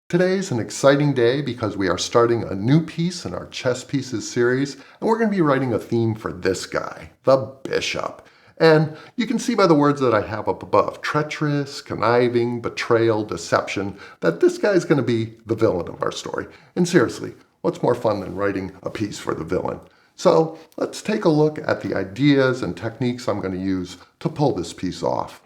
Today's an exciting day because we are starting a new piece in our Chess Pieces series, and we're going to be writing a theme for this guy, the bishop. And you can see by the words that I have up above, treacherous, conniving, betrayal, deception, that this guy is going to be the villain of our story. And seriously, what's more fun than writing a piece for the villain? So let's take a look at the ideas and techniques I'm going to use to pull this piece off.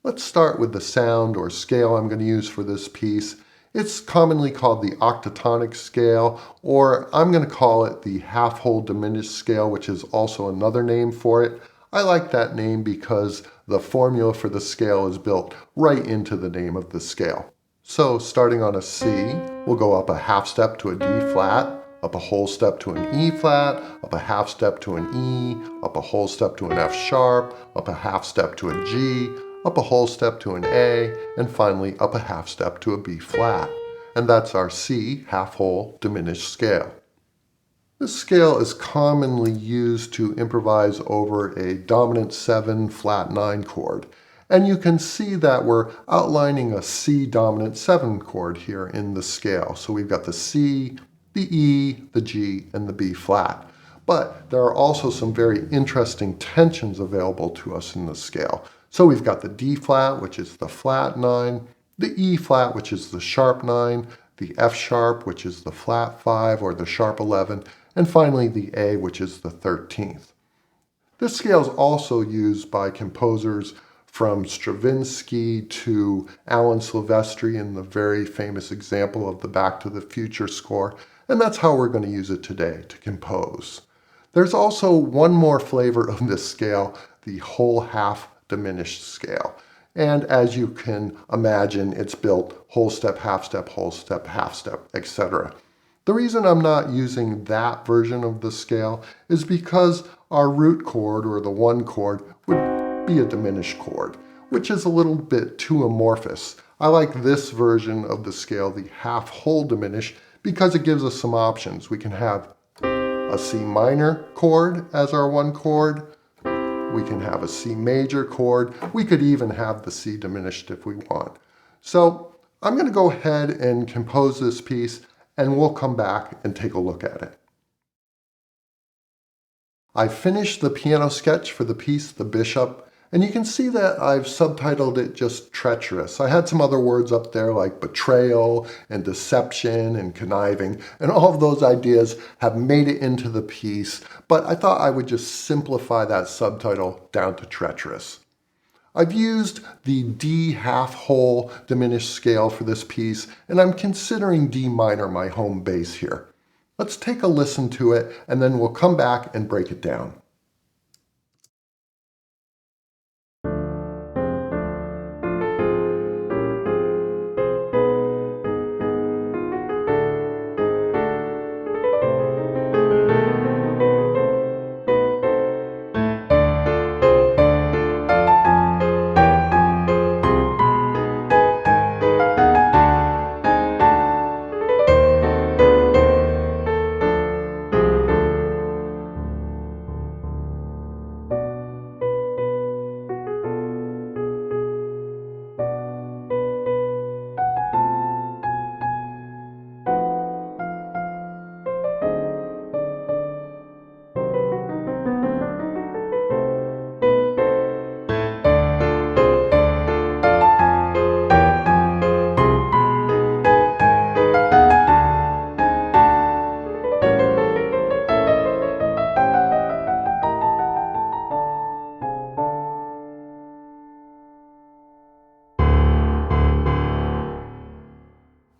Let's start with the sound or scale I'm going to use for this piece. It's commonly called the Octatonic Scale, or I'm going to call it the Half-Whole Diminished Scale, which is also another name for it. I like that name because the formula for the scale is built right into the name of the scale. So starting on a C, we'll go up a half step to a D flat, up a whole step to an E flat, up a half step to an E, up a whole step to an F sharp, up a half step to a G, up a whole step to an A, and finally up a half step to a B flat. And that's our C, half-whole diminished scale. This scale is commonly used to improvise over a dominant 7 flat 9 chord. And you can see that we're outlining a C dominant 7 chord here in the scale. So we've got the C, the E, the G, and the B flat. But there are also some very interesting tensions available to us in the scale. So we've got the D flat, which is the flat 9, the E flat, which is the sharp 9, the F sharp, which is the flat 5 or the sharp 11, and finally the A, which is the 13th. This scale is also used by composers from Stravinsky to Alan Silvestri in the very famous example of the Back to the Future score, and that's how we're going to use it today to compose. There's also one more flavor of this scale, the whole half diminished scale. And as you can imagine, it's built whole step, half step, etc. The reason I'm not using that version of the scale is because our root chord, or the 1 chord, would be a diminished chord, which is a little bit too amorphous. I like this version of the scale, the half-whole diminished, because it gives us some options. We can have a C minor chord as our 1 chord, we can have a C major chord, we could even have the C diminished if we want. So I'm going to go ahead and compose this piece, and we'll come back and take a look at it. I finished the piano sketch for the piece, The Bishop, and you can see that I've subtitled it just treacherous. I had some other words up there like betrayal and deception and conniving, and all of those ideas have made it into the piece, but I thought I would just simplify that subtitle down to treacherous. I've used the D half-whole diminished scale for this piece, and I'm considering D minor my home base here. Let's take a listen to it, and then we'll come back and break it down.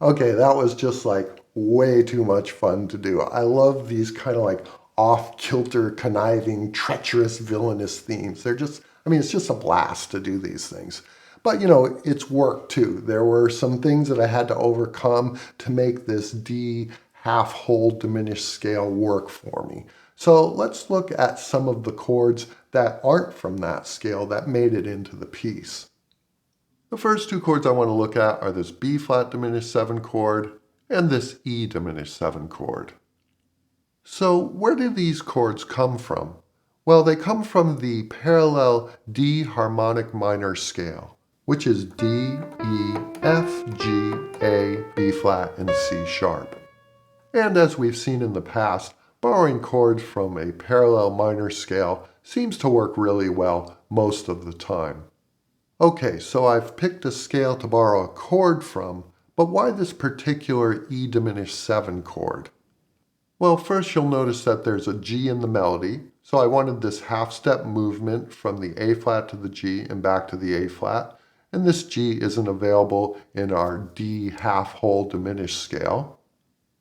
Okay, that was just like way too much fun to do. I love these kind of like off-kilter, conniving, treacherous, villainous themes. They're just, it's just a blast to do these things. But it's work too. There were some things that I had to overcome to make this D half-whole diminished scale work for me. So let's look at some of the chords that aren't from that scale that made it into the piece. The first 2 chords I want to look at are this B flat diminished 7 chord and this E diminished 7 chord. So where do these chords come from? Well, they come from the parallel D harmonic minor scale. which is D, E, F, G, A, B flat, and C sharp. And as we've seen in the past, borrowing chords from a parallel minor scale seems to work really well most of the time. Okay, so I've picked a scale to borrow a chord from, but why this particular E diminished 7 chord? Well, first you'll notice that there's a G in the melody, so I wanted this half-step movement from the A flat to the G and back to the A flat, and this G isn't available in our D half-whole diminished scale.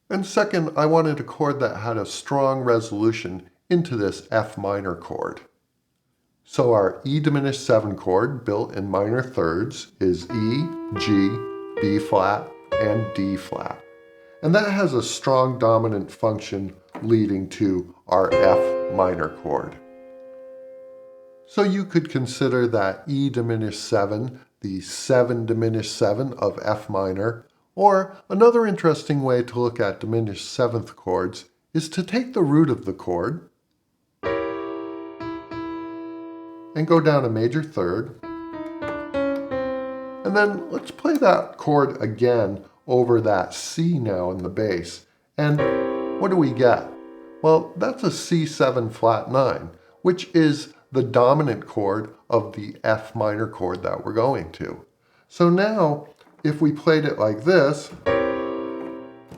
And second, I wanted a chord that had a strong resolution into this F minor chord. So our E diminished 7 chord, built in minor thirds, is E, G, B flat, and D flat. And that has a strong dominant function leading to our F minor chord. So you could consider that E diminished 7 the 7 diminished 7 of F minor, or another interesting way to look at diminished 7th chords is to take the root of the chord and go down a major third, and then let's play that chord again over that C now in the bass. And what do we get? Well, that's a C7 flat 9, which is the dominant chord of the F minor chord that we're going to. So now, if we played it like this,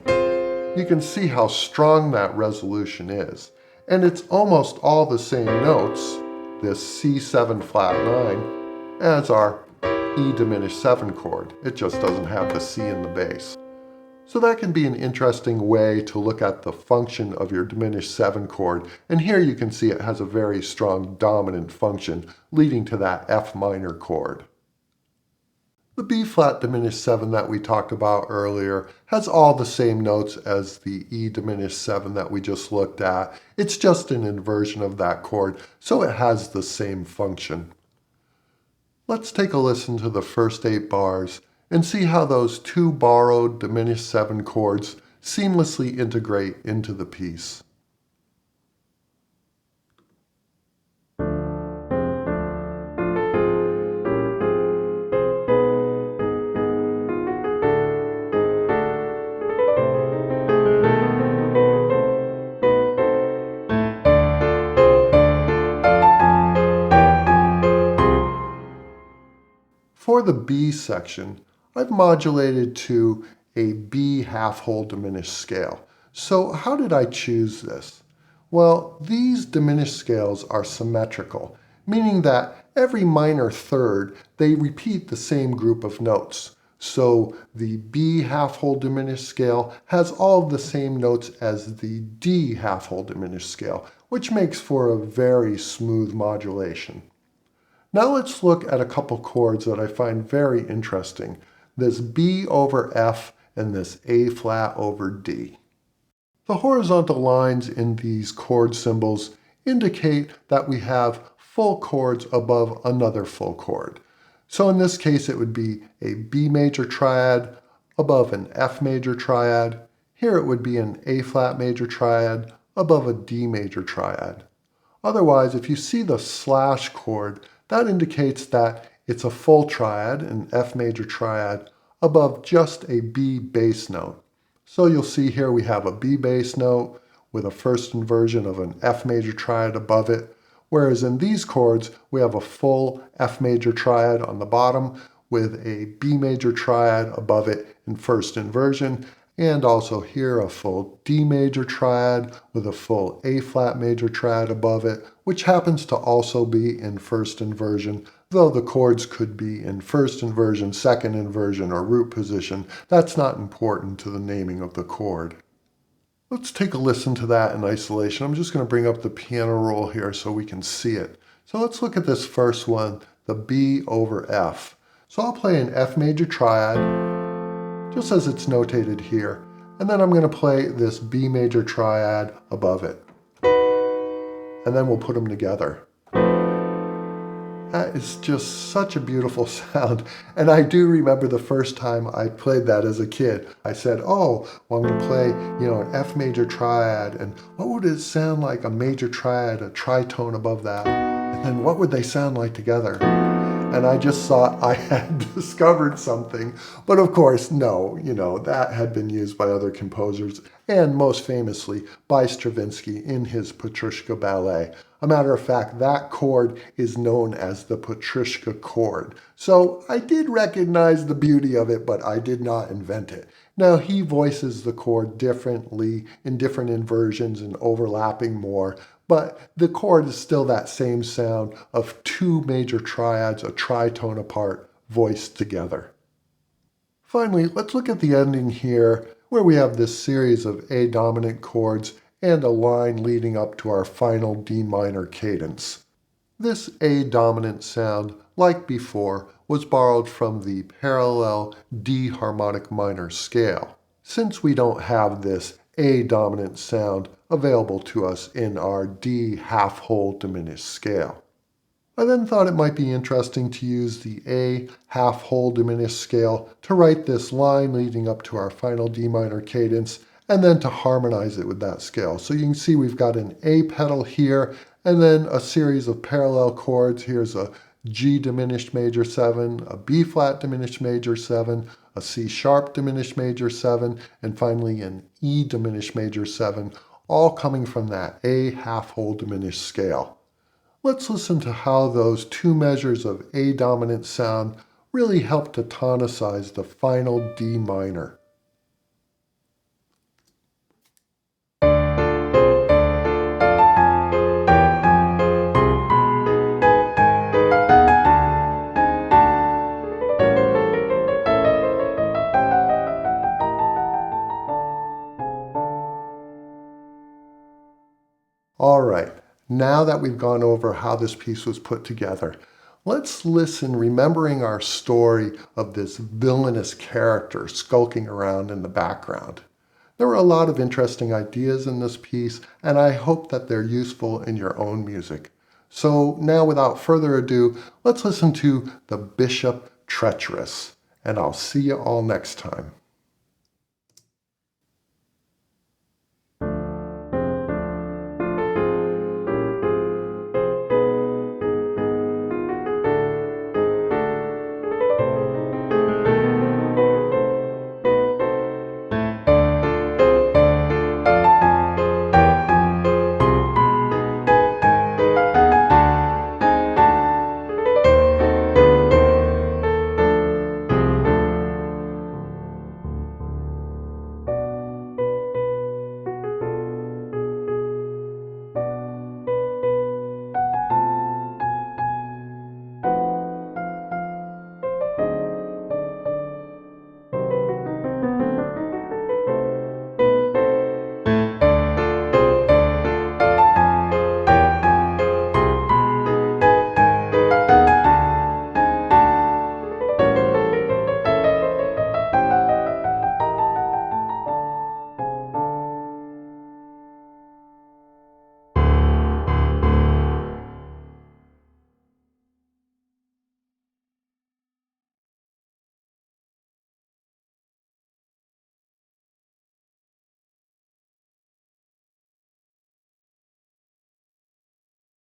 you can see how strong that resolution is. And it's almost all the same notes, this C7 flat 9, as our E diminished 7 chord. It just doesn't have the C in the bass. So that can be an interesting way to look at the function of your diminished 7 chord, and here you can see it has a very strong dominant function leading to that F minor chord. The B flat diminished 7 that we talked about earlier has all the same notes as the E diminished 7 that we just looked at. It's just an inversion of that chord, so it has the same function. Let's take a listen to the first 8 bars and see how those 2 borrowed diminished 7 chords seamlessly integrate into the piece. For the B section, I've modulated to a B half-whole diminished scale. So how did I choose this? Well, these diminished scales are symmetrical, meaning that every minor third, they repeat the same group of notes. So the B half-whole diminished scale has all of the same notes as the D half-whole diminished scale, which makes for a very smooth modulation. Now let's look at a couple chords that I find very interesting, this B over F and this A flat over D. The horizontal lines in these chord symbols indicate that we have full chords above another full chord. So in this case it would be a B major triad above an F major triad. Here it would be an A flat major triad above a D major triad. Otherwise, if you see the slash chord, that indicates that it's a full triad, an F major triad, above just a B bass note. So you'll see here we have a B bass note with a first inversion of an F major triad above it, whereas in these chords we have a full F major triad on the bottom with a B major triad above it in first inversion, and also here a full D major triad with a full A flat major triad above it, which happens to also be in first inversion, though the chords could be in first inversion, second inversion, or root position. That's not important to the naming of the chord. Let's take a listen to that in isolation. I'm just going to bring up the piano roll here so we can see it. So let's look at this first one, the B over F. So I'll play an F major triad, just as it's notated here, and then I'm going to play this B major triad above it. And then we'll put them together. That is just such a beautiful sound, and I do remember the first time I played that as a kid. I said, oh, well, I'm going to play, an F major triad, and what would it sound like, a major triad, a tritone above that, and then what would they sound like together? and I just thought I had discovered something. But of course, no, that had been used by other composers, and most famously by Stravinsky in his Petrushka Ballet. A matter of fact, that chord is known as the Petrushka chord. So I did recognize the beauty of it, but I did not invent it. Now, he voices the chord differently in different inversions and overlapping more, but the chord is still that same sound of two major triads, a tritone apart, voiced together. Finally, let's look at the ending here, where we have this series of A dominant chords and a line leading up to our final D minor cadence. This A dominant sound, like before, was borrowed from the parallel D harmonic minor scale, since we don't have this A dominant sound available to us in our D half-whole diminished scale. I then thought it might be interesting to use the A half-whole diminished scale to write this line leading up to our final D minor cadence, and then to harmonize it with that scale. So you can see we've got an A pedal here, and then a series of parallel chords. Here's a G diminished major 7, a B flat diminished major 7, a C sharp diminished major 7, and finally an E diminished major 7, all coming from that A half-whole diminished scale. Let's listen to how those two measures of A dominant sound really help to tonicize the final D minor. All right, now that we've gone over how this piece was put together, let's listen, remembering our story of this villainous character skulking around in the background. There were a lot of interesting ideas in this piece, and I hope that they're useful in your own music. So now, without further ado, let's listen to The Bishop Treacherous, and I'll see you all next time.